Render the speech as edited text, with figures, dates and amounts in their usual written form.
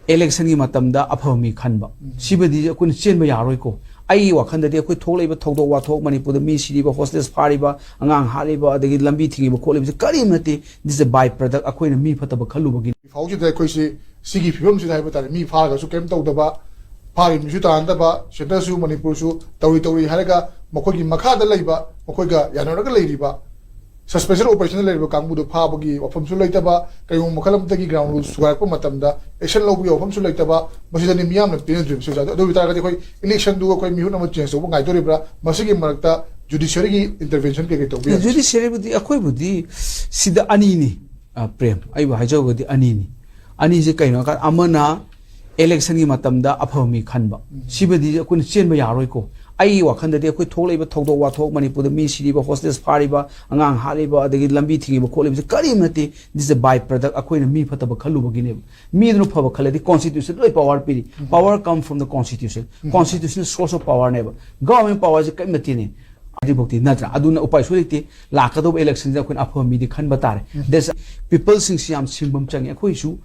election gi matamda afaba mihut khanba sibadi akun chen ba yaroi ko ai wakhan da de akoi thok leiba thok do wa thok manipur da mi siri ba hostess phari ba angang hali ba adagi lambi thingi ba khole ba kari mate this is a by product akoi na mi phata ba khalu ba gi fauji da koi si sigi phibam si dai ba ta mi pha ga su kem tau da ba phari mi su ta an da ba center su manipur su tauri haraga makoi gi makha da leiba makoi ga yanora ga leiri ba special operation leiba kangbu do pha ba gi wafam su leita ba kayong makhalam ta gi ground rules sugar ko matamda action lo bi wafam su leita ba masida ni miyam na tin dream su ja do bitara ga koi election du koi mihut na ma change so ngai to ribra masigi marakta judiciary gi intervention ke to bi judiciary budi akoi budi sida ani ni prem ai ba hajo budi ani je kaino ka amana election gi matamda afaba mihut khanba sibadi akun chen ba yaroi ko ai wakhan da de akoi thok leiba thok do wa thok manipur da mi siri ba hostess phari ba angang hali ba adagi lambi thingi ba khole ba kari mate this is a by product akoi na mi phata ba khalu ba gi ne mi no phaba khaladi constitution loi power piri power come from the constitution source of power ne ba government power je kai mate ne adi bokti natra aduna upai solite lakado election ja kun afaba mi di khanba tare there's people sing siam simbam changi akoi su